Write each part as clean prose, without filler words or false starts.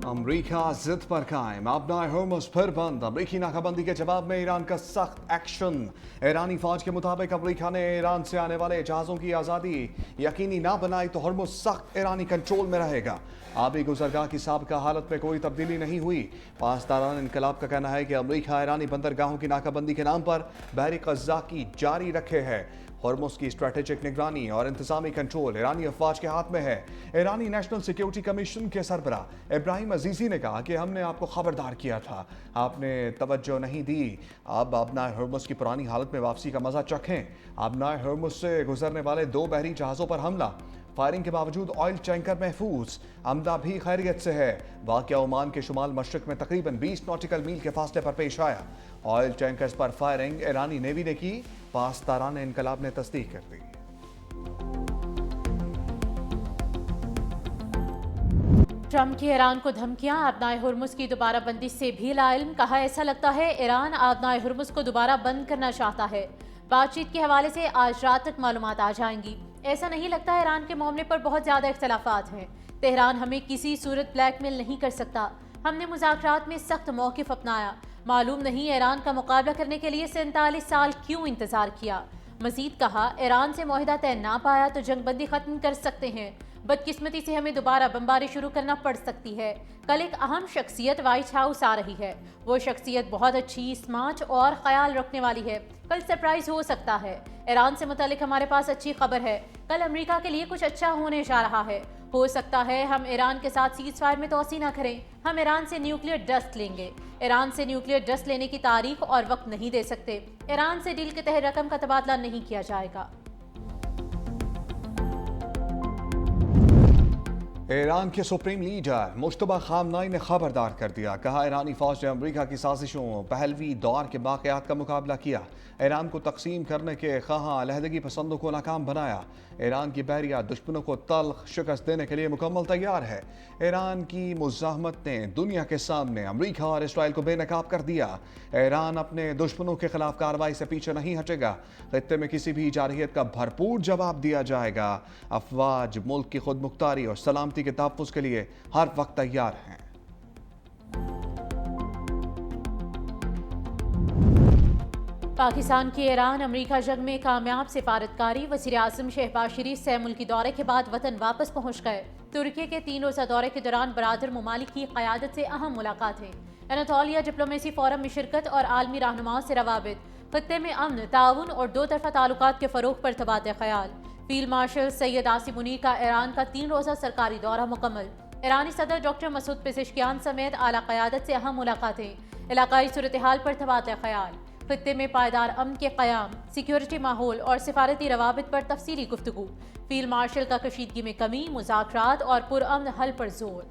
अमरीका जिद पर कायम, अपना हॉर्मुज़ फिर बंद। अमरीकी नाकाबंदी के जवाब में ईरान का सख्त एक्शन। ईरानी फौज के मुताबिक अमरीका ने ईरान से आने वाले जहाज़ों की आज़ादी यकीनी ना बनाई तो हॉर्मुज़ सख्त ईरानी कंट्रोल में रहेगा। आबी गुजरगाह की साबिका हालत में कोई तब्दीली नहीं हुई। पासदारान इनकलाब का कहना है कि अमरीका ईरानी बंदरगाहों की नाकाबंदी के नाम पर बहरी कज़्ज़ाकी जारी रखे है। हॉर्मुज़ की स्ट्रेटेजिक निगरानी और इंतजामी कंट्रोल ईरानी अफवाज के हाथ में है। ईरानी नेशनल सिक्योरिटी कमीशन के सरबराह इब्राहिम अजीजी ने कहा कि हमने आपको खबरदार किया था, आपने तवज्जो नहीं दी। अब अपनाए हॉर्मुज़ की पुरानी हालत में वापसी का मजा चखें। अपनाए हॉर्मुज़ से गुजरने वाले 2 बहरी जहाज़ों पर हमला, फायरिंग के बावजूद ऑयल टैंकर महफूज, अमदा भी खैरियत से है। वाक़या ओमान के शुमाल मशरक में तकरीबन 20 नॉटिकल मील के फासले पर पेश आया। ऑयल टैंकर्स पर फायरिंग ईरानी नेवी ने की, पासदारान इनकलाब ने तस्दीक कर दी। ट्रंप की ईरान को धमकियां, आबनाए हुर्मुज़ की दोबारा बंदी से भी लाइल्म। कहा ऐसा लगता है ईरान आबनाए हुर्मुज़ को दोबारा बंद करना चाहता है। बातचीत के हवाले से आज रात तक मालूमात आ जाएंगी। ऐसा नहीं लगता ईरान के मामले पर बहुत ज़्यादा इख्तलाफात हैं। तेहरान हमें किसी सूरत ब्लैकमेल नहीं कर सकता। हमने मुज़ाकरात में सख्त मौक़िफ़ अपनाया। मालूम नहीं ईरान का मुकाबला करने के लिए 47 साल क्यों इंतज़ार किया। मजीद कहा ईरान से मुआहिदा तय ना पाया तो जंगबंदी ख़त्म कर सकते हैं। बदकिस्मती से हमें दोबारा बमबारी शुरू करना पड़ सकती है। कल एक अहम शख्सियत व्हाइट हाउस आ रही है। वो शख्सियत बहुत अच्छी, स्मार्ट और ख्याल रखने वाली है। कल सरप्राइज हो सकता है। ईरान से मुतालिक हमारे पास अच्छी खबर है। कल अमेरिका के लिए कुछ अच्छा होने जा रहा है। हो सकता है हम ईरान के साथ सीज फायर में तोसी ना करें। हम ईरान से न्यूक्लियर डस्ट लेंगे। ईरान से न्यूक्लियर डस्ट लेने की तारीख और वक्त नहीं दे सकते। ईरान से डील के तहत रकम का तबादला नहीं किया जाएगा। ईरान के सुप्रीम लीडर मुश्तबा खामनाई ने खबरदार कर दिया। कहा ईरानी फौज ने अमरीका की साजिशों, पहलवी दौर के वाक़यात का मुकाबला किया। ईरान को तकसीम करने के ख़्वाहां अलहदगी पसंदों को नाकाम बनाया। ईरान की बहरिया दुश्मनों को तल्ख शिकस्त देने के लिए मुकम्मल तैयार है। ईरान की मुज़ाहमत ने दुनिया के सामने अमरीका और इसराइल को बेनकाब कर दिया। ईरान अपने दुश्मनों के खिलाफ कार्रवाई से पीछे नहीं हटेगा। खित्ते में किसी भी जारहियत का भरपूर जवाब दिया जाएगा। अफवाज मुल्क की खुद मुख्तारी और सलामती के तहफ़्फ़ुज़ के लिए हर वक्त तैयार हैं। पाकिस्तान की ईरान अमेरिका जंग में कामयाब सिफारतकारी। वज़ीर आज़म शहबाज शरीफ से मुल्की दौरे के बाद वतन वापस पहुँच गए। तुर्की के 3 रोज़ा दौरे के दौरान बरादर ममालिक की क़यादत से अहम मुलाकातें। एनातोलिया डिप्लोमेसी फोरम में शिरकत और आलमी रहनुमाओं से रवाबित। खत्ते में अमन, ताउन और 2 तरफ़ा ताल्लुकात के फ़रोग़ पर तबादला ख़याल। फील्ड मार्शल सैयद आसिम मुनीर का ईरान का 3 रोज़ा सरकारी दौरा मुकम्मल। ईरानी सदर डॉक्टर मसूद पेज़ेश्कियान समेत आला क़यादत से अहम मुलाकातें। इलाकाई सूरत हाल पर तबादला ख़याल। खित्ते में पायदार अमन के क़याम, सिक्योरिटी माहौल और सिफारती रवाबित पर तफसीली गुफ्तगू। फील्ड मार्शल का कशीदगी में कमी, मुज़ाकरात और पुरअमन हल पर जोर।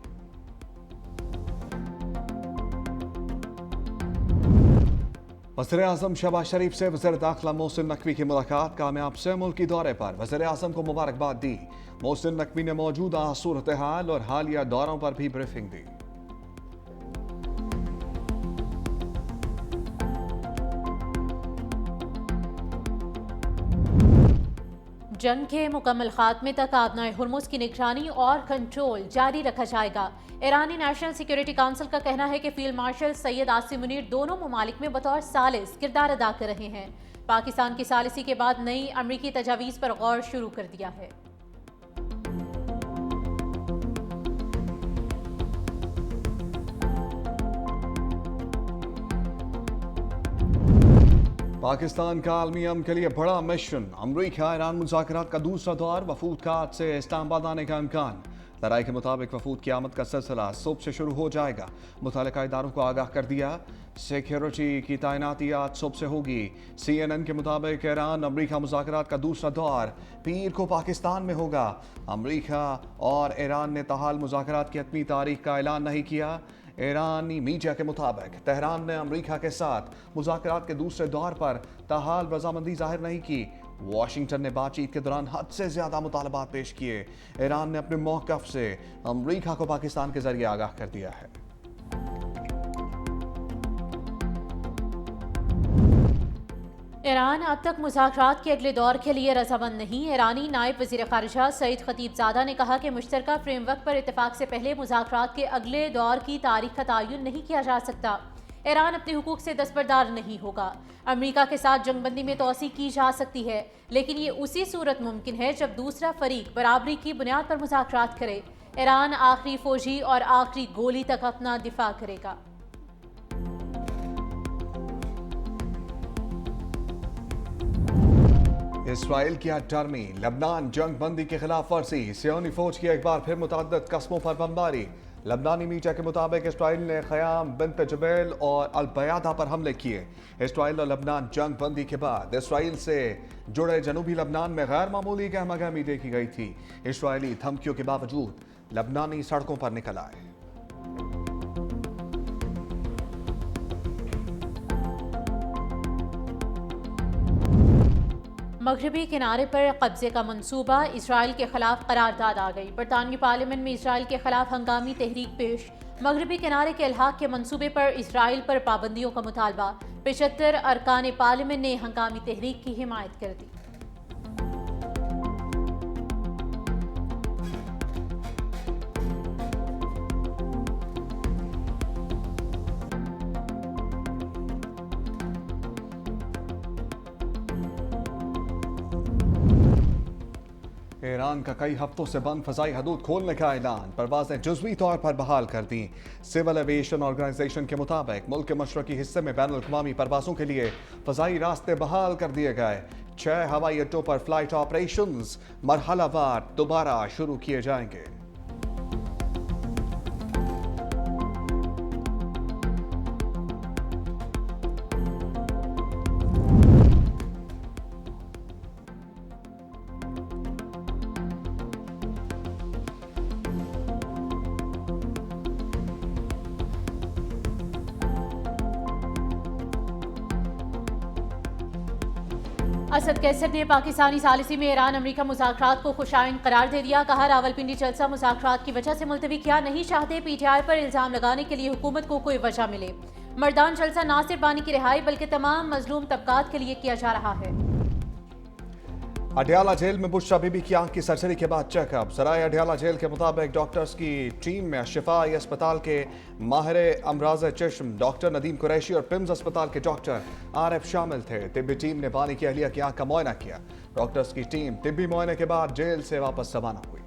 वज़ीर आज़म शहबाज शरीफ से वज़ीर दाखिला मोहसिन नकवी की मुलाकात। कामयाब से मुल्की दौरे पर वज़ीर आज़म को मुबारकबाद दी। मोहसिन नकवी ने मौजूदा सूरत हाल और हालिया दौरों पर भी ब्रीफिंग दी। जंग के मुकम्मल खात्मे तक आबनाए हुर्मुज़ की निगरानी और कंट्रोल जारी रखा जाएगा। ईरानी नेशनल सिक्योरिटी काउंसिल का कहना है कि फील्ड मार्शल सैयद आसिम मुनीर दोनों ममालिक में बतौर सालिस किरदार अदा कर रहे हैं। पाकिस्तान की सालिसी के बाद नई अमरीकी तजावीज़ पर गौर शुरू कर दिया है। पाकिस्तान का आलमी अमन के लिए बड़ा मिशन। अमरीका ईरान मुज़ाकरात का दूसरा दौर। वफूद का आज से इस्लामाबाद आने का इम्कान। लड़ाई के मुताबिक वफूद की आमद का सिलसिला सुबह से शुरू हो जाएगा। मुतल्लिका इदारों को आगाह कर दिया। सिक्योरिटी की तैनाती आज सुबह से होगी। CNN के मुताबिक ईरान अमरीका मुज़ाकरात का दूसरा दौर पीर को पाकिस्तान में होगा। अमरीका और ईरान ने ताहाल मुज़ाकरात की हतमी तारीख का ऐलान नहीं किया। ईरानी मीडिया के मुताबिक तेहरान ने अमरीका के साथ मुज़ाकरात के दूसरे दौर पर ताहाल रजामंदी जाहिर नहीं की। वाशिंगटन ने बातचीत के दौरान हद से ज़्यादा मुतालबात पेश किए। ईरान ने अपने मौक़िफ़ से अमरीका को पाकिस्तान के ज़रिए आगाह कर दिया है। ईरान अब तक मुज़ाकरात के अगले दौर के लिए रजामंद नहीं। ईरानी नायब वज़ीर ख़ारिजा सईद खतीबज़ादा ने कहा कि मुश्तरका फ्रेमवर्क पर इत्तेफाक से पहले मुज़ाकरात के अगले दौर की तारीख का तयन नहीं किया जा सकता। ईरान अपने हुकूक से दस्तबरदार नहीं होगा। अमरीका के साथ जंगबंदी में तोसी की जा सकती है, लेकिन ये उसी सूरत मुमकिन है जब दूसरा फरीक बराबरी की बुनियाद पर मुज़ाकरात करे। ईरान आखिरी फौजी और आखिरी गोली तक अपना दिफा करेगा। इसराइल की हटधर्मी, लबनान जंग बंदी के खिलाफ वर्जी, सियोनी फौज की एक बार फिर मुतअद्दिद कस्मों पर बमबारी। लबनानी मीडिया के मुताबिक इसराइल ने ख़याम, बिन्त जबेल और अल-बयादा पर हमले किए। इसराइल और लबनान जंग बंदी के बाद इसराइल से जुड़े जनूबी लबनान में गैर मामूली गहमागहमी देखी गई थी। इसराइली धमकियों के बावजूद लबनानी सड़कों पर निकल आए। मगरबी किनारे पर कब्जे का मंसूबा, इसराइल के खिलाफ करारदाद आ गई। बरतानवी पार्लियामेंट में इसराइल के खिलाफ हंगामी तहरीक पेश। मगरबी किनारे के इल्हाक के मंसूबे पर इसराइल पर पाबंदियों का मुतालबा। 75 अरकान पार्लियामेंट ने हंगामी तहरीक की हिमायत कर दी। ईरान का कई हफ्तों से बंद फजाई हदूद खोलने का ऐलान, परवाजें जुज़वी तौर पर बहाल कर दी। सिविल एविएशन ऑर्गेनाइजेशन के मुताबिक मुल्क के मशरकी हिस्से में बैनुल अक़वामी परवाज़ों के लिए फजाई रास्ते बहाल कर दिए गए। 6 हवाई अड्डों पर फ्लाइट ऑपरेशंस मरहलावार दोबारा शुरू किए जाएंगे। असद कैसर ने पाकिस्तानी सालिसी में ईरान अमरीका मुज़ाकरात को खुशाइन करार दे दिया। कहा, रावलपिंडी जलसा मुज़ाकरात की वजह से मुलतवी किया नहीं चाहते। PTI पर इल्जाम लगाने के लिए हुकूमत को कोई वजह मिले। मर्दान जलसा ना सिर्फ बानी की रिहाई बल्कि तमाम मजलूम तबकात के लिए किया जा रहा है। अडयाला जेल में बुशरा बीबी की आंख की सर्जरी के बाद चेकअप। सराय अडयाला जेल के मुताबिक डॉक्टर्स की टीम में शिफाई अस्पताल के माहिर अमराज चश्म डॉक्टर नदीम कुरैशी और पिम्स अस्पताल के डॉक्टर RF शामिल थे। तिब्बी टीम ने बानी की अहलिया की आंख का मुआयना किया। डॉक्टर्स की टीम तिब्बी मुआयने के बाद जेल से वापस रवाना हुई।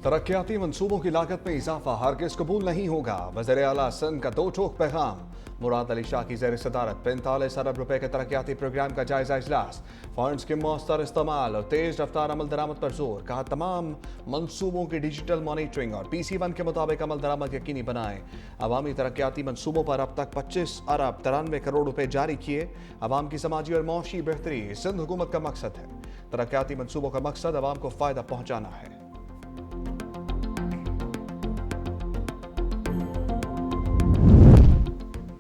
तरक्याती मंसूबों की लागत में इजाफा हरगिज़ कबूल नहीं होगा। वज़ीर आला सिंध का दो टोक पैगाम। मुराद अली शाह की ज़ेर सदारत 45 अरब रुपए के तरक्याती प्रोग्राम का जायजा इजलास। फंड्स के मौसर इस्तेमाल और तेज रफ्तार अमल दरामद पर जोर। कहा, तमाम मंसूबों की डिजिटल मॉनिटरिंग और PC1 के मुताबिक अमल दरामद यकीनी बनाएं। अवामी तरक्याती मंसूबों पर अब तक 25 अरब 93 करोड़ रुपए जारी किए। अवाम की समाजी और मौशी बेहतरी सिंध हुकूमत का मकसद है। तरक्याती मंसूबों का मकसद अवाम को फ़ायदा पहुँचाना है।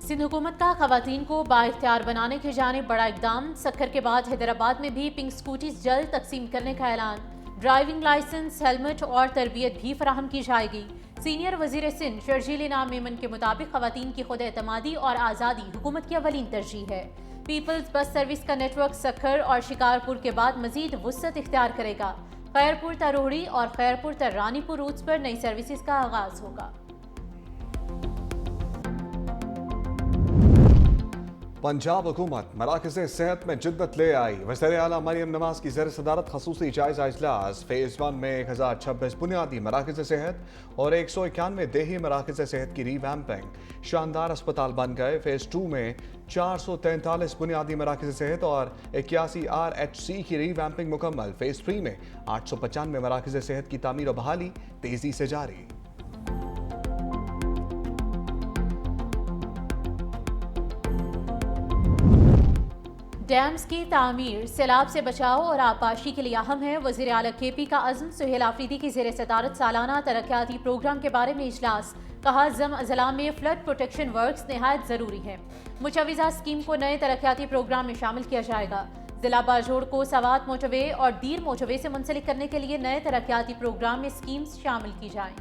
सिंध हुकूमत का खवातीन को बाइख्तियार बनाने की जानिब बड़ा इकदाम। सक्खर के बाद हैदराबाद में भी पिंक स्कूटीज जल्द तकसीम करने का ऐलान। ड्राइविंग लाइसेंस, हेलमेट और तरबियत भी फराहम की जाएगी। सीनियर वजीर सिंध शर्जील इनाम मेमन के मुताबिक खवातीन की खुद एतमादी और आज़ादी हुकूमत की अवलीन तरजीह है। पीपल्स बस सर्विस का नेटवर्क सक्खर और शिकारपुर के बाद मजीद वुसअत इख्तियार करेगा। खैरपुर तरोड़ी और खैरपुर रानीपुर रूट्स पर नई सर्विसेज का आगाज होगा। पंजाब हुकूमत मराकज़ सेहत में जिद्दत ले आई। वज़ीर आला मरियम नवाज की ज़ेर सदारत खसूसी जायजा इजलास। फेज़ 1 में 1026 बुनियादी मराकज़ सेहत और 191 देही मराकज़ सेहत की रीवैम्पिंग। शानदार अस्पताल बन गए। फेज़ 2 में 443 बुनियादी मराकज़ सेहत और 81 RHC की रीवैम्पिंग मुकम्मल। फेज़ 3 में 895 मराकज़ सेहत की तामीर और बहाली तेज़ी से जारी। डैम्स की तामीर सैलाब से बचाव और आबपाशी के लिए अहम है। वज़ीर आला KP का अज़्म। सुहेल आफरीदी की ज़ेर सदारत सालाना तरक्याती प्रोग्राम के बारे में इजलास। कहा, ज़म अज़ला में फ्लड प्रोटेक्शन वर्क्स नहायत ज़रूरी है। मुचविज़ा स्कीम को नए तरक्याती प्रोग्राम में शामिल किया जाएगा। जिला बाजोड़ को सवात मोटरवे और दीर मोटरवे से मुंसलिक करने के लिए नए तरक्याती प्रोग्राम में स्कीम्स शामिल की जाएं।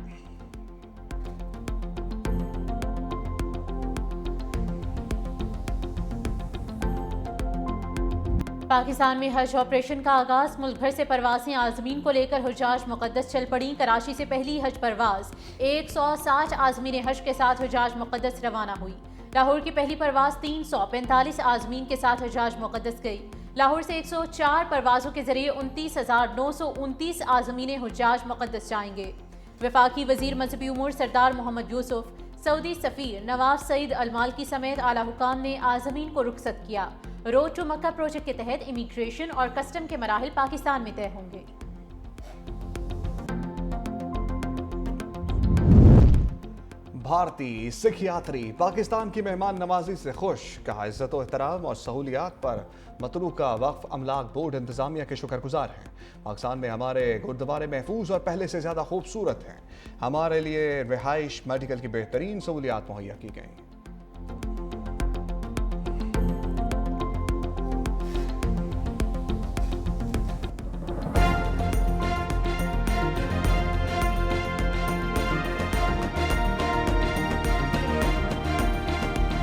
पाकिस्तान में हज ऑपरेशन का आगाज। मुल्क भर से परवासें आजमीन को लेकर हुजाज मुकद्दस चल पड़ी। कराची से पहली हज परवाज 160 आजमीन हज के साथ हुजाज मुकद्दस रवाना हुई। लाहौर की पहली परवाज 345 आजमीन के साथ हुजाज मुकद्दस गई। लाहौर से 104 परवाजों के जरिए 29,929 आजमीन हुजाज मुकद्दस जाएंगे। वफाकी वजीर मजहबी उमूर सरदार मोहम्मद यूसुफ, सऊदी सफ़ीर नवाब सईद अलमालकी समेत आला हुकाम ने आज़मीन को रुखसत किया। रोड टू मक्का प्रोजेक्ट के तहत इमिग्रेशन और कस्टम के मराहिल पाकिस्तान में तय होंगे। भारतीय सिख यात्री पाकिस्तान की मेहमान नवाजी से खुश। कहा इज्जत व एहतराम और सहूलियात पर मतलूका वक्फ अमलाक बोर्ड इंतजामिया के शुक्रगुजार हैं। पाकिस्तान में हमारे गुरुद्वारे महफूज और पहले से ज़्यादा खूबसूरत हैं। हमारे लिए रिहाइश मेडिकल की बेहतरीन सहूलियात मुहैया की गई।